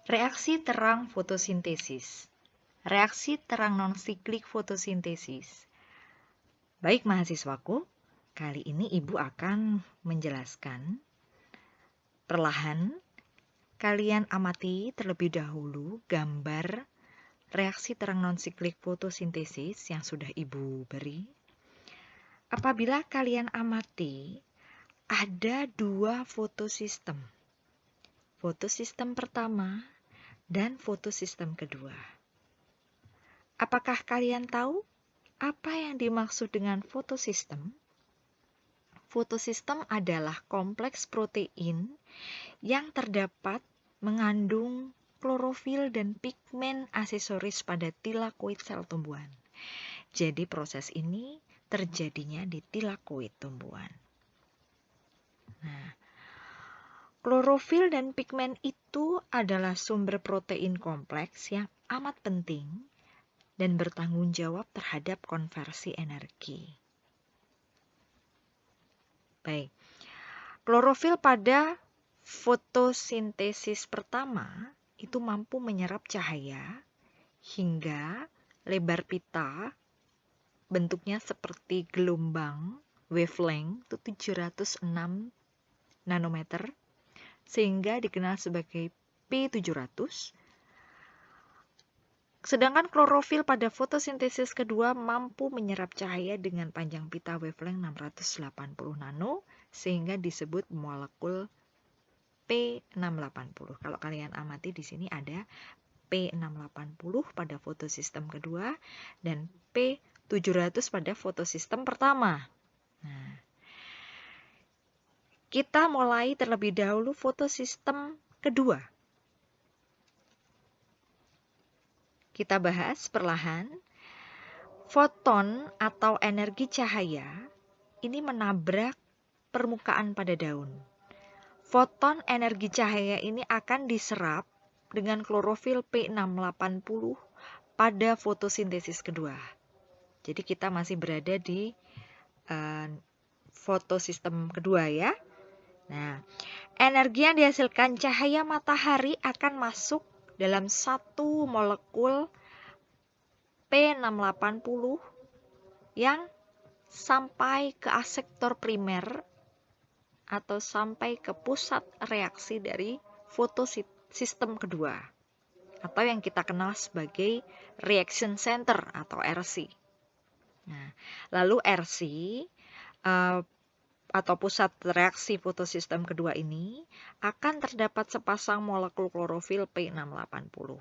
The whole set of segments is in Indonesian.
Reaksi terang fotosintesis. Reaksi terang non-siklik fotosintesis. Baik mahasiswaku, kali ini Ibu akan menjelaskan perlahan. Kalian amati terlebih dahulu gambar reaksi terang non-siklik fotosintesis yang sudah Ibu beri. Apabila kalian amati, ada dua fotosistem. Fotosistem pertama dan fotosistem kedua. Apakah kalian tahu apa yang dimaksud dengan fotosistem? Fotosistem adalah kompleks protein yang terdapat mengandung klorofil dan pigmen aksesoris pada tilakoid sel tumbuhan. Jadi proses ini terjadinya di tilakoid tumbuhan. Nah, klorofil dan pigmen itu adalah sumber protein kompleks yang amat penting dan bertanggung jawab terhadap konversi energi. Baik, klorofil pada fotosintesis pertama itu mampu menyerap cahaya hingga lebar pita bentuknya seperti gelombang wavelength itu 706 nanometer sehingga dikenal sebagai P700. Sedangkan klorofil pada fotosintesis kedua mampu menyerap cahaya dengan panjang pita wavelength 680 nano sehingga disebut molekul P680. Kalau kalian amati di sini ada P680 pada fotosistem kedua dan P700 pada fotosistem pertama. Nah, kita mulai terlebih dahulu fotosistem kedua. Kita bahas perlahan. Foton atau energi cahaya ini menabrak permukaan pada daun. Foton energi cahaya ini akan diserap dengan klorofil P680 pada fotosintesis kedua. Jadi kita masih berada di fotosistem kedua ya. Nah, energi yang dihasilkan cahaya matahari akan masuk dalam satu molekul P680 yang sampai ke aseptor primer atau sampai ke pusat reaksi dari fotosistem kedua atau yang kita kenal sebagai reaction center atau RC. Nah, lalu RC atau pusat reaksi fotosistem kedua ini akan terdapat sepasang molekul klorofil P680.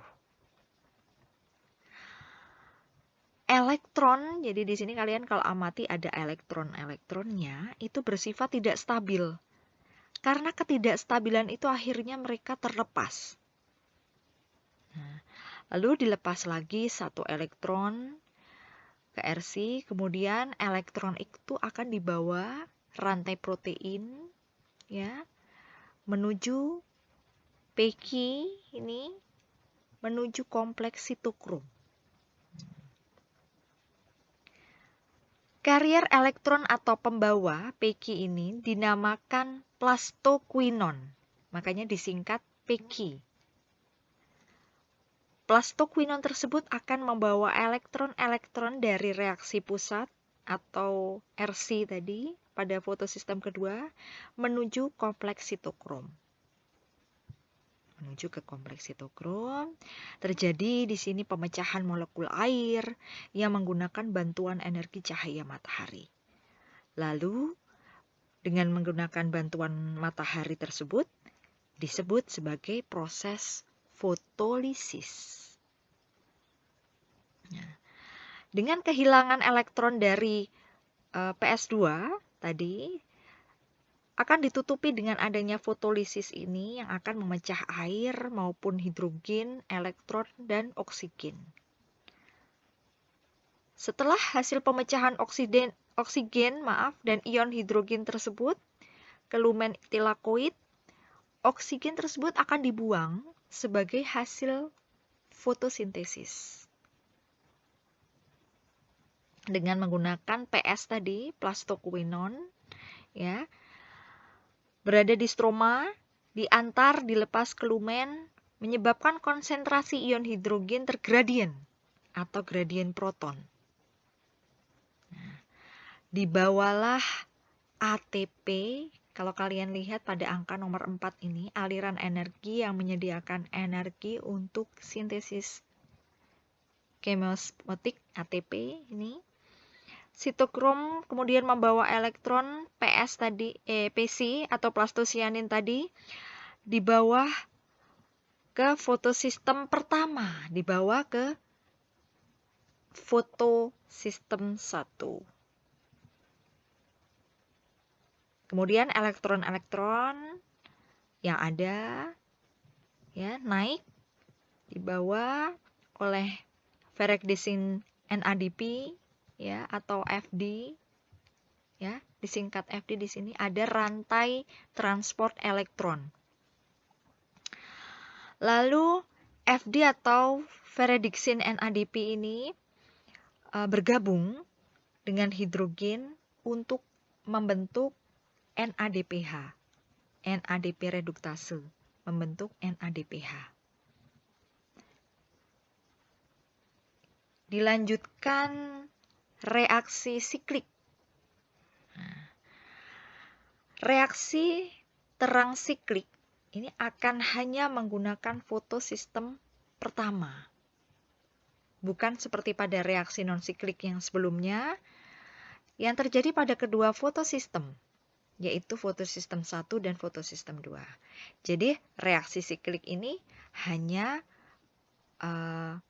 Elektron, jadi di sini kalian kalau amati ada elektron-elektronnya itu bersifat tidak stabil. Karena ketidakstabilan itu akhirnya mereka terlepas. Nah, lalu dilepas lagi satu elektron ke RC, kemudian elektron itu akan dibawa rantai protein ya menuju PQ ini menuju kompleks sitokrom. Karier elektron atau pembawa PQ ini dinamakan plastoquinon, makanya disingkat PQ. Plastoquinon tersebut akan membawa elektron-elektron dari reaksi pusat atau RC tadi pada fotosistem kedua menuju kompleks sitokrom. Menuju ke kompleks sitokrom, terjadi di sini pemecahan molekul air yang menggunakan bantuan energi cahaya matahari. Lalu, dengan menggunakan bantuan matahari tersebut, disebut sebagai proses fotolisis. Nah, dengan kehilangan elektron dari PS2 tadi, akan ditutupi dengan adanya fotolisis ini yang akan memecah air maupun hidrogen, elektron, dan oksigen. Setelah hasil pemecahan oksigen dan ion hidrogen tersebut ke lumen tilakoid, oksigen tersebut akan dibuang sebagai hasil fotosintesis. Dengan menggunakan PS tadi, plastoquinon, ya, berada di stroma, diantar, dilepas ke lumen menyebabkan konsentrasi ion hidrogen tergradien atau gradien proton. Nah, dibawalah ATP, kalau kalian lihat pada angka nomor 4 ini, aliran energi yang menyediakan energi untuk sintesis chemiosmotik ATP ini. Sitokrom kemudian membawa elektron PC atau plastosianin tadi di bawah ke fotosistem pertama, dibawa ke fotosistem 1. Kemudian elektron-elektron yang ada ya naik dibawa oleh ferrexdicin NADP ya atau FD ya, disingkat FD di sini ada rantai transport elektron. Lalu FD atau ferrexdicin NADP ini bergabung dengan hidrogen untuk membentuk NADPH. NADP reduktase membentuk NADPH. Dilanjutkan reaksi siklik. Reaksi terang siklik ini akan hanya menggunakan fotosistem pertama. Bukan seperti pada reaksi non-siklik yang sebelumnya, yang terjadi pada kedua fotosistem, yaitu fotosistem 1 dan fotosistem 2. Jadi reaksi siklik ini hanya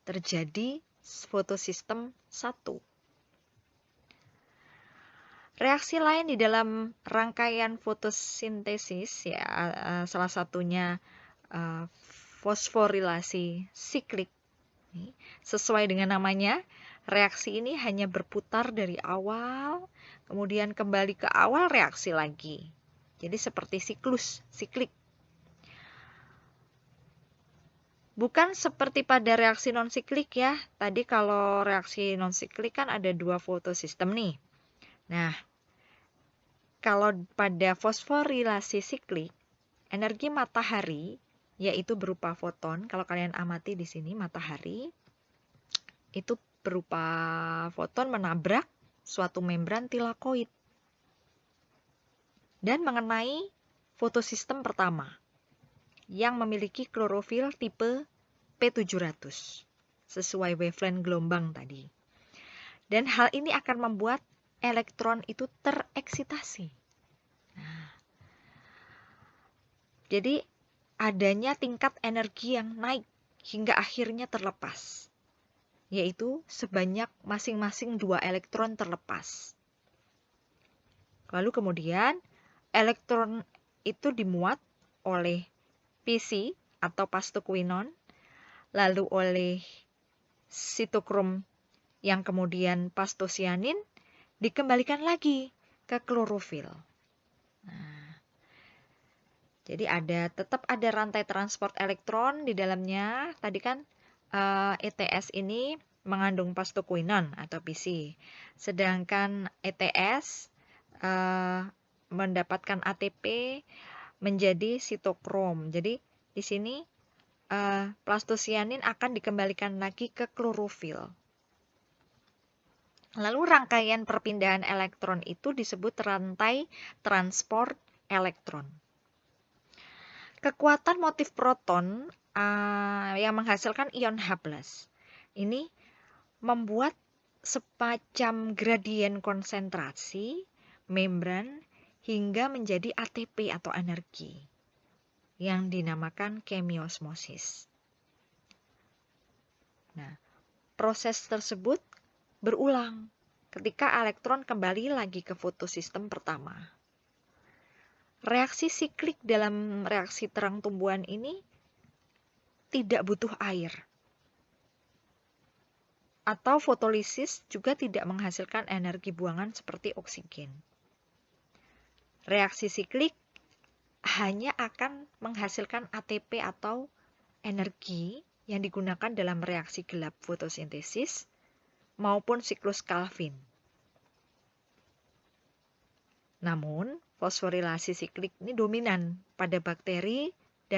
terjadi fotosistem 1. Reaksi lain di dalam rangkaian fotosintesis ya salah satunya fosforilasi siklik. Sesuai dengan namanya, reaksi ini hanya berputar dari awal, kemudian kembali ke awal reaksi lagi. Jadi seperti siklus siklik. Bukan seperti pada reaksi non-siklik ya. Tadi kalau reaksi non-siklik kan ada 2 fotosistem nih. Nah, kalau pada fosforilasi siklik, energi matahari yaitu berupa foton. Kalau kalian amati di sini matahari itu berupa foton menabrak suatu membran tilakoid dan mengenai fotosistem pertama yang memiliki klorofil tipe P700 sesuai wavelength gelombang tadi. Dan hal ini akan membuat elektron itu tereksitasi. Nah, jadi adanya tingkat energi yang naik hingga akhirnya terlepas, yaitu sebanyak masing-masing 2 elektron terlepas. Lalu kemudian elektron itu dimuat oleh PC atau pastoquinon, lalu oleh sitokrom yang kemudian pastosianin dikembalikan lagi ke klorofil. Nah, jadi tetap ada rantai transport elektron di dalamnya. Tadi kan ETS ini mengandung pastoquinon atau PC, sedangkan ETS mendapatkan ATP menjadi sitokrom. Jadi di sini plastosianin akan dikembalikan lagi ke klorofil. Lalu rangkaian perpindahan elektron itu disebut rantai transport elektron. Kekuatan motif proton yang menghasilkan ion H+. Ini membuat semacam gradien konsentrasi membran hingga menjadi ATP atau energi yang dinamakan chemiosmosis. Nah, proses tersebut berulang ketika elektron kembali lagi ke fotosistem pertama. Reaksi siklik dalam reaksi terang tumbuhan ini tidak butuh air. Atau fotolisis juga tidak menghasilkan energi buangan seperti oksigen. Reaksi siklik hanya akan menghasilkan ATP atau energi yang digunakan dalam reaksi gelap fotosintesis maupun siklus Calvin. Namun, fosforilasi siklik ini dominan pada bakteri